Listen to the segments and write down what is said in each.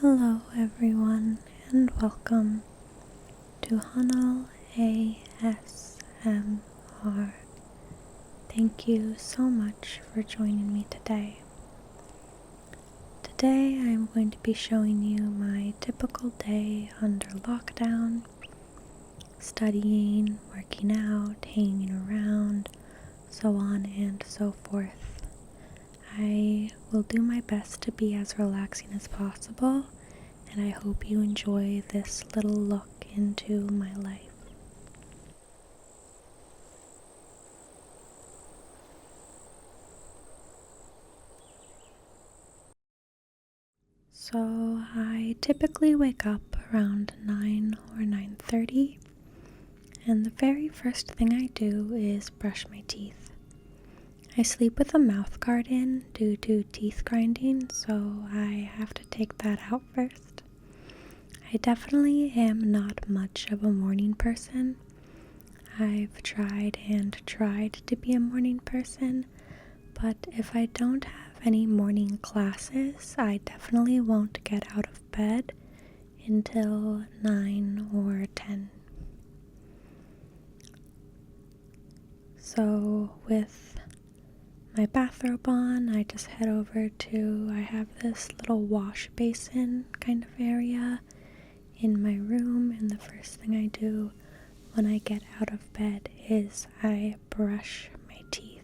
Hello everyone and welcome to Hanal ASMR. Thank you so much for joining me today. Today I'm going to be showing you my typical day under lockdown, studying, working out, hanging around, so on and so forth. I will do my best to be as relaxing as possible, and I hope you enjoy this little look into my life. So I typically wake up around 9 or 9:30, and the very first thing I do is brush my teeth. I sleep with a mouth guard in due to teeth grinding, so I have to take that out first. I definitely am not much of a morning person. I've tried and tried to be a morning person, but if I don't have any morning classes, I definitely won't get out of bed until 9 or 10. So with my bathrobe on, I just head over to, I have this little wash basin kind of area in my room, and the first thing I do when I get out of bed is I brush my teeth.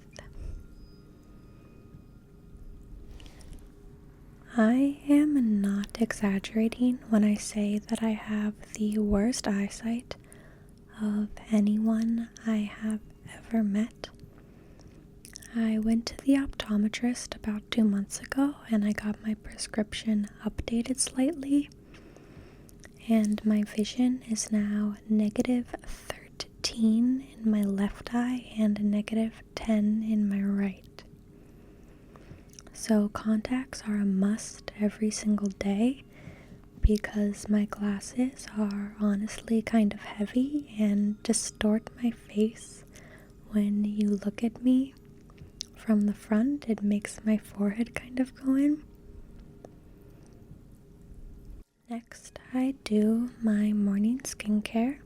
I am not exaggerating when I say that I have the worst eyesight of anyone I have ever met. I went to the optometrist about 2 months ago and I got my prescription updated slightly, and my vision is now -13 in my left eye and -10 in my right. So contacts are a must every single day because my glasses are honestly kind of heavy and distort my face. When you look at me from the front, it makes my forehead kind of go in. Next, I do my morning skincare.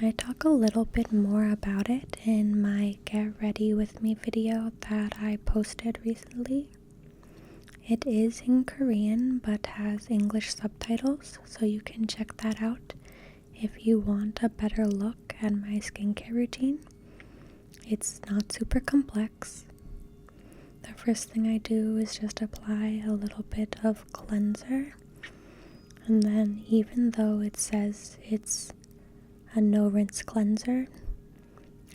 I talk a little bit more about it in my Get Ready With Me video that I posted recently. It is in Korean but has English subtitles, so you can check that out if you want a better look at my skincare routine. It's not super complex. The first thing I do is just apply a little bit of cleanser, and then even though it says it's a no rinse cleanser,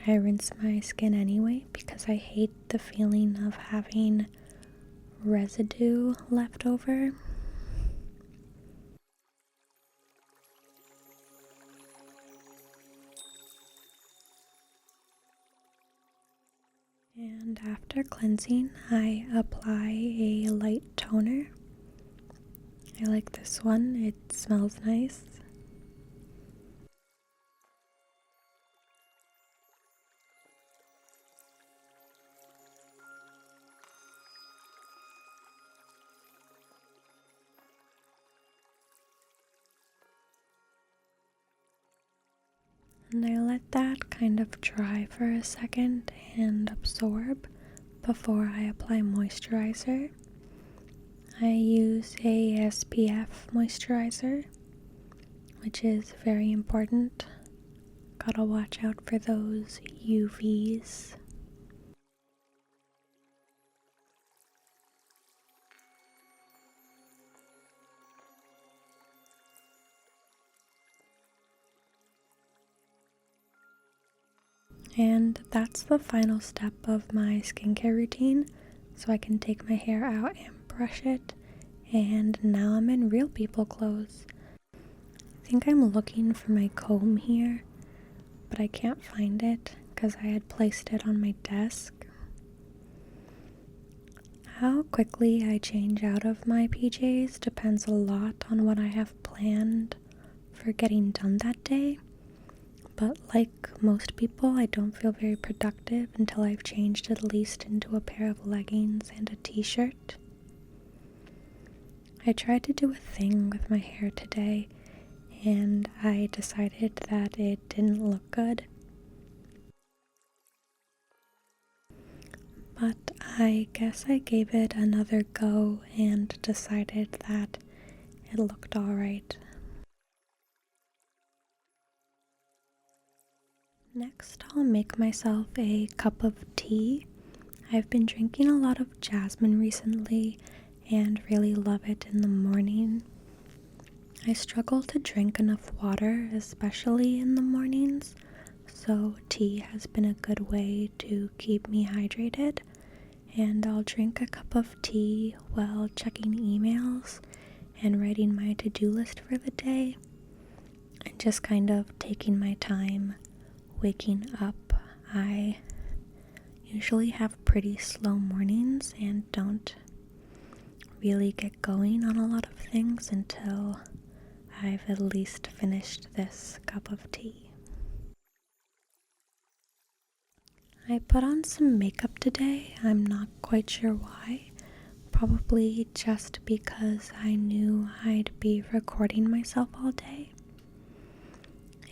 I rinse my skin anyway because I hate the feeling of having residue left over. And after cleansing, I apply a light toner. I like this one, it smells nice. And I let that kind of dry for a second and absorb before I apply moisturizer. I use a SPF moisturizer, which is very important. Gotta watch out for those UVs. And that's the final step of my skincare routine, so I can take my hair out and brush it, and now I'm in real people clothes. I think I'm looking for my comb here, but I can't find it because I had placed it on my desk. How quickly I change out of my PJs depends a lot on what I have planned for getting done that day. But like most people, I don't feel very productive until I've changed at least into a pair of leggings and a t-shirt. I tried to do a thing with my hair today, and I decided that it didn't look good. But I guess I gave it another go and decided that it looked alright. Next, I'll make myself a cup of tea. I've been drinking a lot of jasmine recently and really love it in the morning. I struggle to drink enough water, especially in the mornings, so tea has been a good way to keep me hydrated. And I'll drink a cup of tea while checking emails and writing my to-do list for the day, and just kind of taking my time waking up. I usually have pretty slow mornings and don't really get going on a lot of things until I've at least finished this cup of tea. I put on some makeup today. I'm not quite sure why. Probably just because I knew I'd be recording myself all day.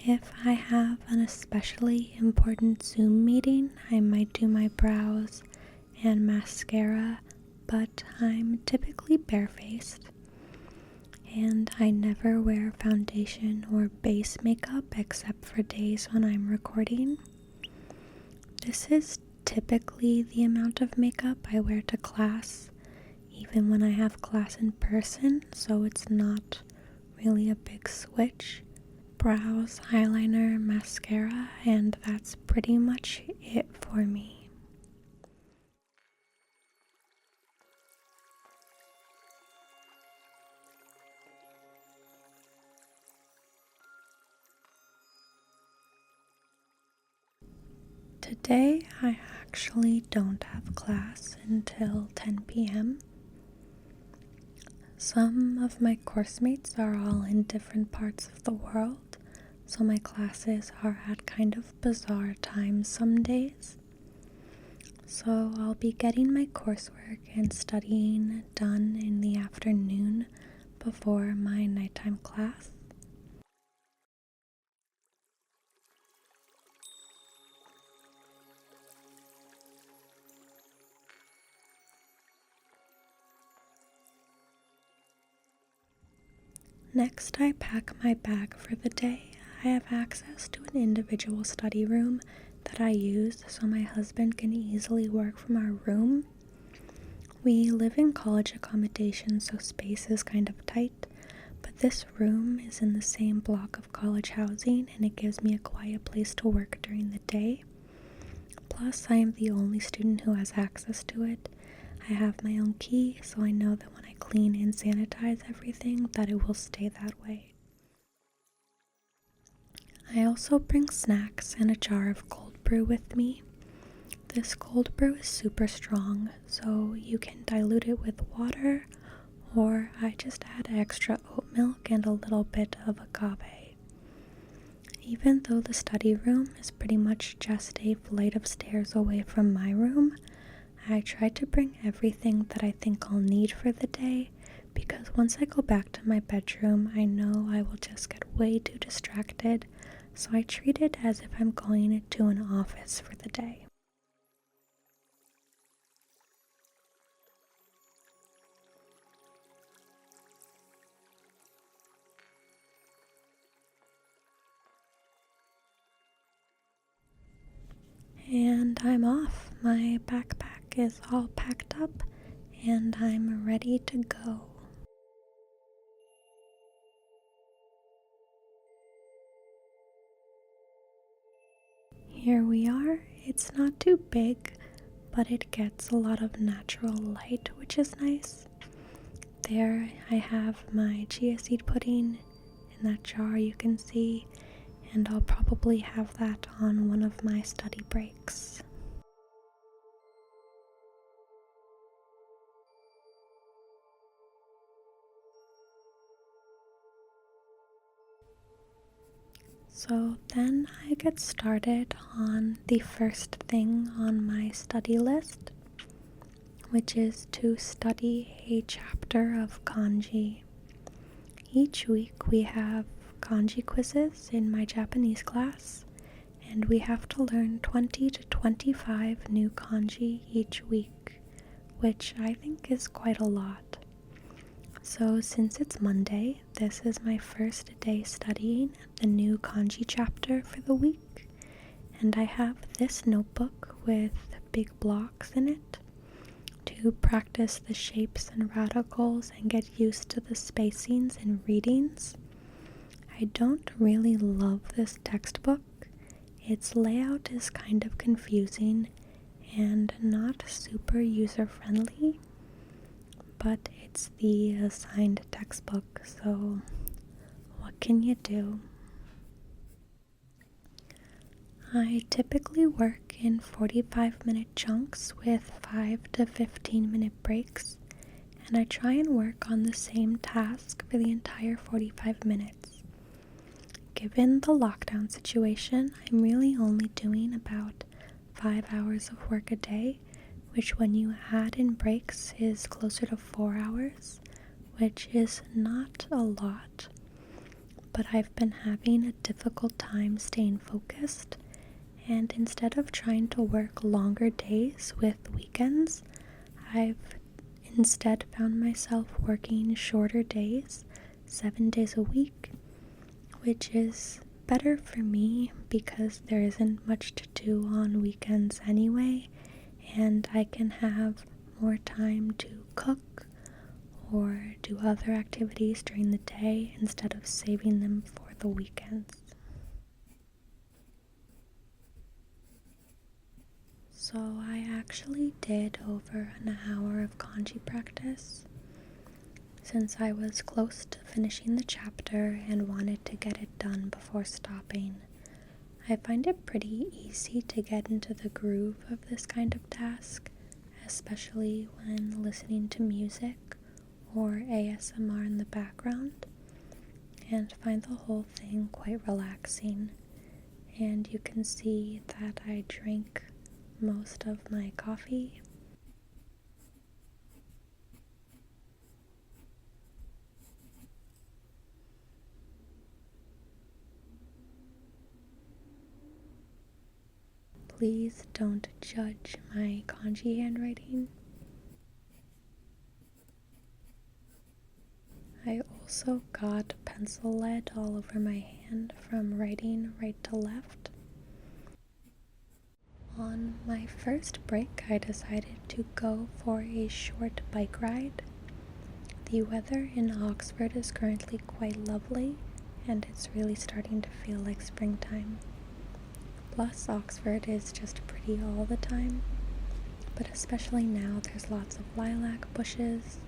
If I have an especially important Zoom meeting, I might do my brows and mascara, but I'm typically barefaced, and I never wear foundation or base makeup except for days when I'm recording. This is typically the amount of makeup I wear to class, even when I have class in person, so it's not really a big switch. Brows, eyeliner, mascara, and that's pretty much it for me. Today I actually don't have class until 10 p.m. Some of my course mates are all in different parts of the world, so my classes are at kind of bizarre times some days. So I'll be getting my coursework and studying done in the afternoon before my nighttime class. Next, I pack my bag for the day. I have access to an individual study room that I use so my husband can easily work from our room. We live in college accommodation, so space is kind of tight, but this room is in the same block of college housing and it gives me a quiet place to work during the day. Plus, I am the only student who has access to it. I have my own key, so I know that when I clean and sanitize everything, that it will stay that way. I also bring snacks and a jar of cold brew with me. This cold brew is super strong, so you can dilute it with water, or I just add extra oat milk and a little bit of agave. Even though the study room is pretty much just a flight of stairs away from my room, I try to bring everything that I think I'll need for the day, because once I go back to my bedroom, I know I will just get way too distracted, so I treat it as if I'm going to an office for the day. And I'm off. My backpack is all packed up and I'm ready to go. Here we are. It's not too big, but it gets a lot of natural light, which is nice. There I have my chia seed pudding in that jar you can see, and I'll probably have that on one of my study breaks. So then I get started on the first thing on my study list, which is to study a chapter of kanji. Each week we have kanji quizzes in my Japanese class, and we have to learn 20 to 25 new kanji each week, which I think is quite a lot. So since it's Monday, this is my first day studying the new kanji chapter for the week, and I have this notebook with big blocks in it to practice the shapes and radicals and get used to the spacings and readings. I don't really love this textbook. Its layout is kind of confusing and not super user-friendly, but it's the assigned textbook, so what can you do? I typically work in 45-minute chunks with 5 to 15-minute breaks, and I try and work on the same task for the entire 45 minutes. Given the lockdown situation, I'm really only doing about 5 hours of work a day, which when you add in breaks is closer to 4 hours, which is not a lot. But I've been having a difficult time staying focused, and instead of trying to work longer days with weekends, I've instead found myself working shorter days, 7 days a week, which is better for me because there isn't much to do on weekends anyway, and I can have more time to cook or do other activities during the day instead of saving them for the weekends. So I actually did over an hour of kanji practice since I was close to finishing the chapter and wanted to get it done before stopping. I find it pretty easy to get into the groove of this kind of task, especially when listening to music or ASMR in the background, and find the whole thing quite relaxing. And you can see that I drink most of my coffee. Please don't judge my kanji handwriting. I also got pencil lead all over my hand from writing right to left. On my first break, I decided to go for a short bike ride. The weather in Oxford is currently quite lovely, and it's really starting to feel like springtime. Plus, Oxford is just pretty all the time, but especially now there's lots of lilac bushes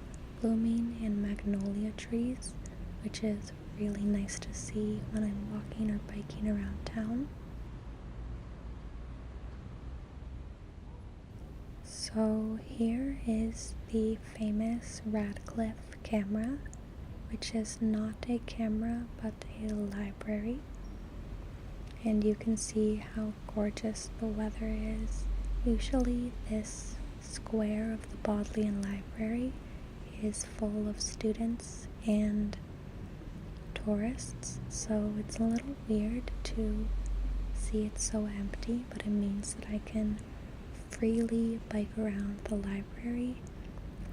blooming and magnolia trees, which is really nice to see when I'm walking or biking around town. So here is the famous Radcliffe camera, which is not a camera but a library. And you can see how gorgeous the weather is. Usually this square of the Bodleian Library is full of students and tourists, so it's a little weird to see it so empty, but it means that I can freely bike around the library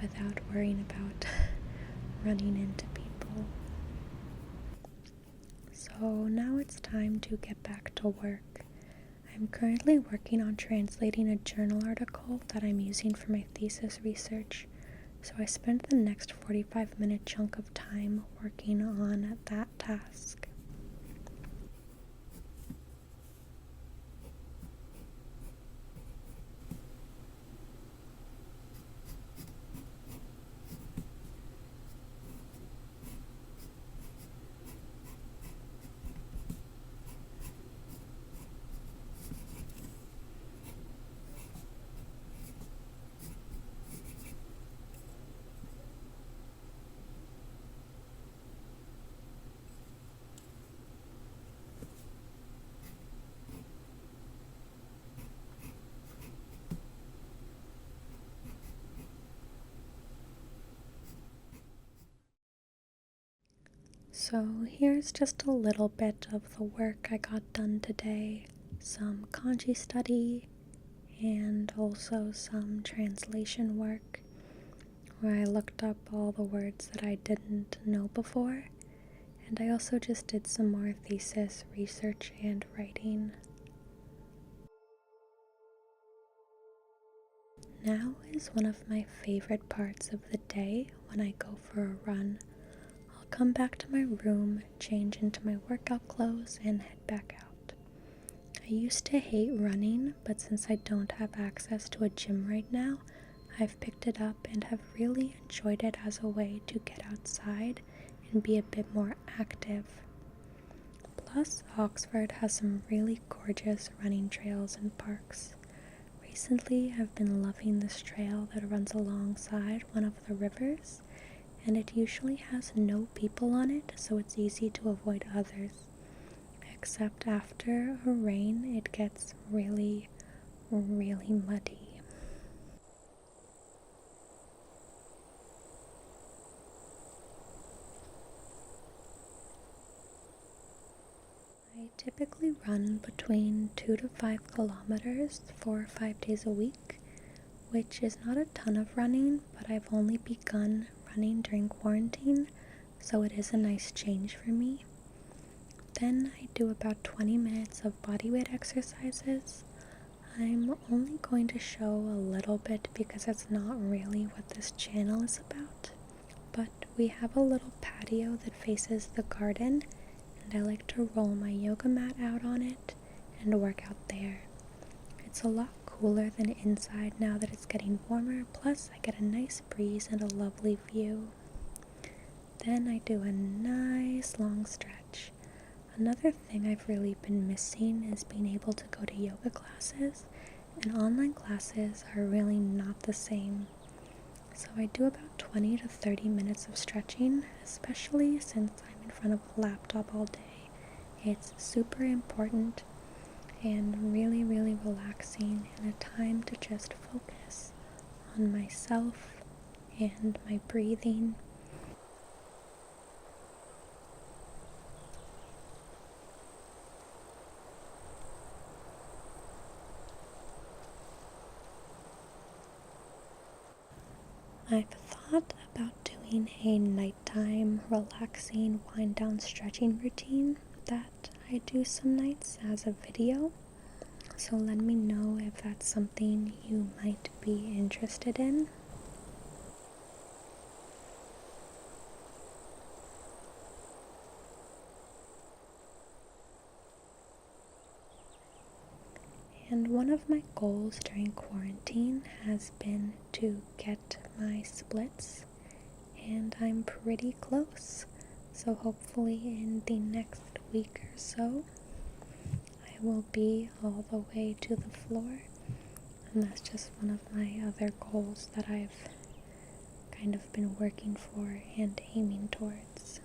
without worrying about running into people. So now it's time to get back to work. I'm currently working on translating a journal article that I'm using for my thesis research, so I spent the next 45-minute chunk of time working on that task. So here's just a little bit of the work I got done today. Some kanji study and also some translation work where I looked up all the words that I didn't know before. And I also just did some more thesis research and writing. Now is one of my favorite parts of the day when I go for a run. I'll come back to my room, change into my workout clothes, and head back out. I used to hate running, but since I don't have access to a gym right now, I've picked it up and have really enjoyed it as a way to get outside and be a bit more active. Plus, Oxford has some really gorgeous running trails and parks. Recently, I've been loving this trail that runs alongside one of the rivers, and it usually has no people on it, so it's easy to avoid others. Except after a rain, it gets really, really muddy. I typically run between 2 to 5 kilometers 4 or 5 days a week, which is not a ton of running, but I've only begun running during quarantine, so it is a nice change for me. Then I do about 20 minutes of bodyweight exercises. I'm only going to show a little bit because it's not really what this channel is about, but we have a little patio that faces the garden, and I like to roll my yoga mat out on it and work out there. It's a lot cooler than inside now that it's getting warmer, plus I get a nice breeze and a lovely view. Then I do a nice long stretch. Another thing I've really been missing is being able to go to yoga classes, and online classes are really not the same. So I do about 20 to 30 minutes of stretching, especially since I'm in front of a laptop all day. It's super important and really, really relaxing, and a time to just focus on myself and my breathing. I've thought about doing a nighttime relaxing wind down stretching routine that I do some nights as a video, so let me know if that's something you might be interested in. And one of my goals during quarantine has been to get my splits, and I'm pretty close. So hopefully in the next week or so, I will be all the way to the floor. And that's just one of my other goals that I've kind of been working for and aiming towards.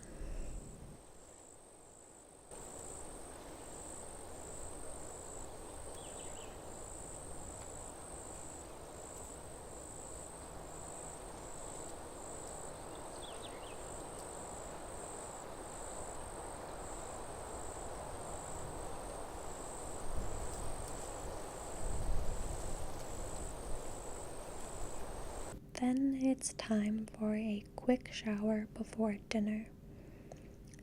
Then it's time for a quick shower before dinner.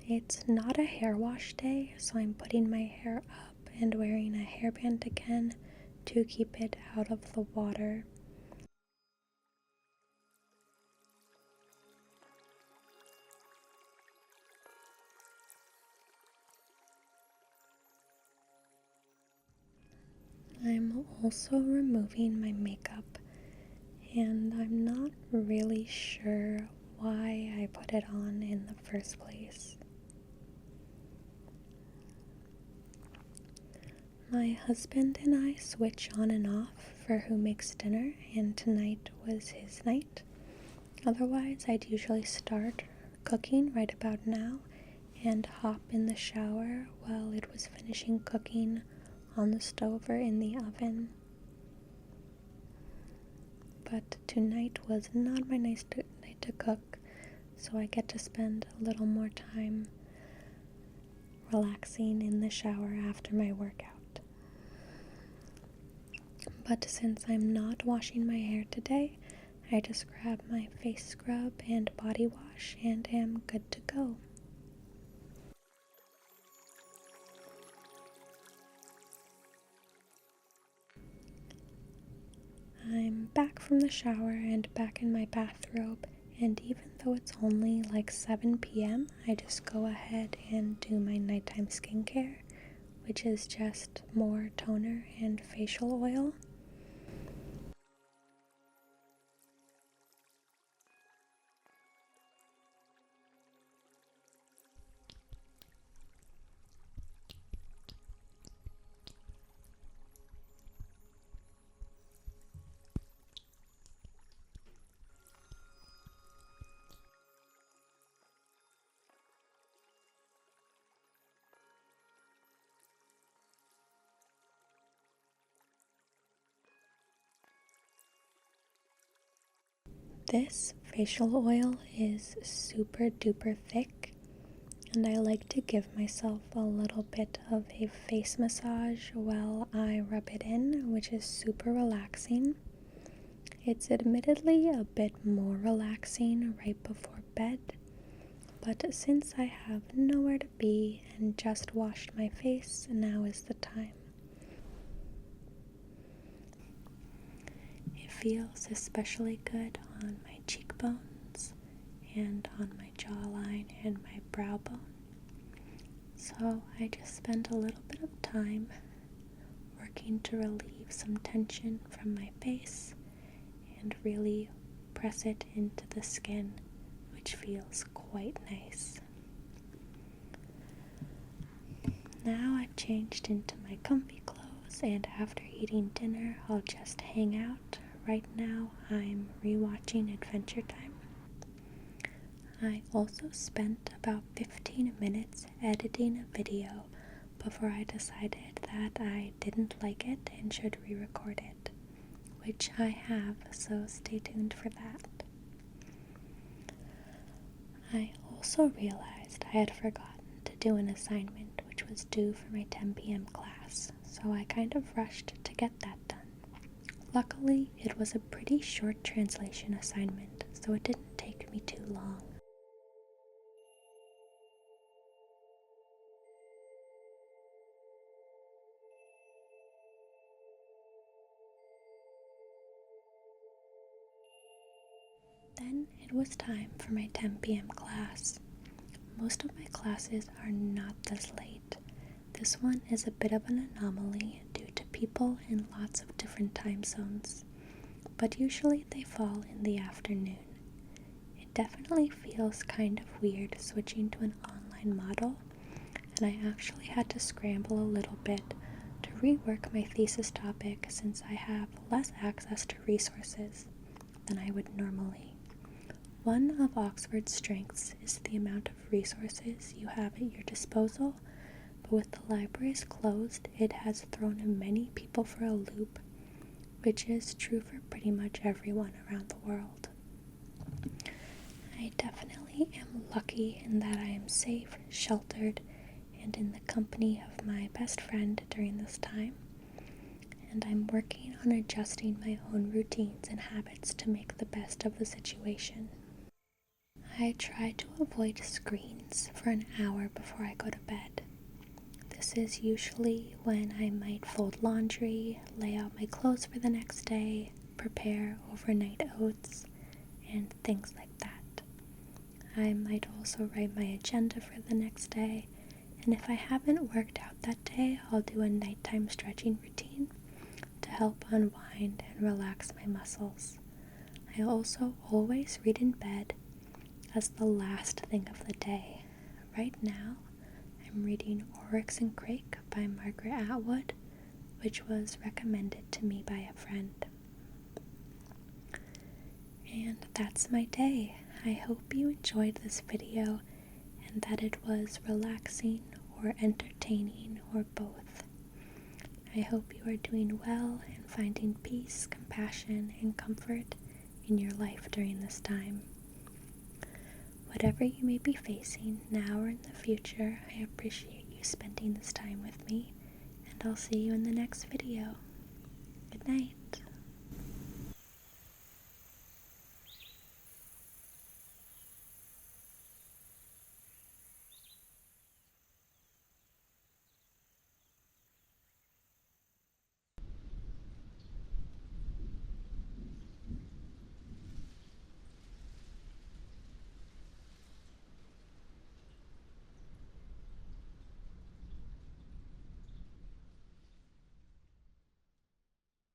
It's not a hair wash day, so I'm putting my hair up and wearing a hairband again to keep it out of the water. I'm also removing my makeup, and I'm not really sure why I put it on in the first place. My husband and I switch on and off for who makes dinner, and tonight was his night. Otherwise, I'd usually start cooking right about now and hop in the shower while it was finishing cooking on the stove or in the oven. But tonight was not my night to cook, so I get to spend a little more time relaxing in the shower after my workout. But since I'm not washing my hair today, I just grab my face scrub and body wash and am good to go. I'm back from the shower and back in my bathrobe, and even though it's only like 7 p.m., I just go ahead and do my nighttime skincare, which is just more toner and facial oil. This facial oil is super duper thick, and I like to give myself a little bit of a face massage while I rub it in, which is super relaxing. It's admittedly a bit more relaxing right before bed, but since I have nowhere to be and just washed my face, now is the time. It feels especially good on my cheekbones and on my jawline and my brow bone. So I just spent a little bit of time working to relieve some tension from my face and really press it into the skin, which feels quite nice. Now I've changed into my comfy clothes, and after eating dinner I'll just hang out. Right now I'm rewatching Adventure Time. I also spent about 15 minutes editing a video before I decided that I didn't like it and should re-record it, which I have, so stay tuned for that. I also realized I had forgotten to do an assignment which was due for my 10 p.m. class, so I kind of rushed to get that done. Luckily, it was a pretty short translation assignment, so it didn't take me too long. Then it was time for my 10 p.m. class. Most of my classes are not this late. This one is a bit of an anomaly due to people in lots of different time zones, but usually they fall in the afternoon. It definitely feels kind of weird switching to an online model, and I actually had to scramble a little bit to rework my thesis topic since I have less access to resources than I would normally. One of Oxford's strengths is the amount of resources you have at your disposal, but with the libraries closed, it has thrown many people for a loop, which is true for pretty much everyone around the world. I definitely am lucky in that I am safe, sheltered, and in the company of my best friend during this time, and I'm working on adjusting my own routines and habits to make the best of the situation. I try to avoid screens for an hour before I go to bed. This is usually when I might fold laundry, lay out my clothes for the next day, prepare overnight oats, and things like that. I might also write my agenda for the next day, and if I haven't worked out that day, I'll do a nighttime stretching routine to help unwind and relax my muscles. I also always read in bed as the last thing of the day. Right now, I'm reading Oryx and Crake by Margaret Atwood, which was recommended to me by a friend. And that's my day. I hope you enjoyed this video and that it was relaxing or entertaining or both. I hope you are doing well and finding peace, compassion, and comfort in your life during this time. Whatever you may be facing now or in the future, I appreciate you spending this time with me, and I'll see you in the next video. Good night.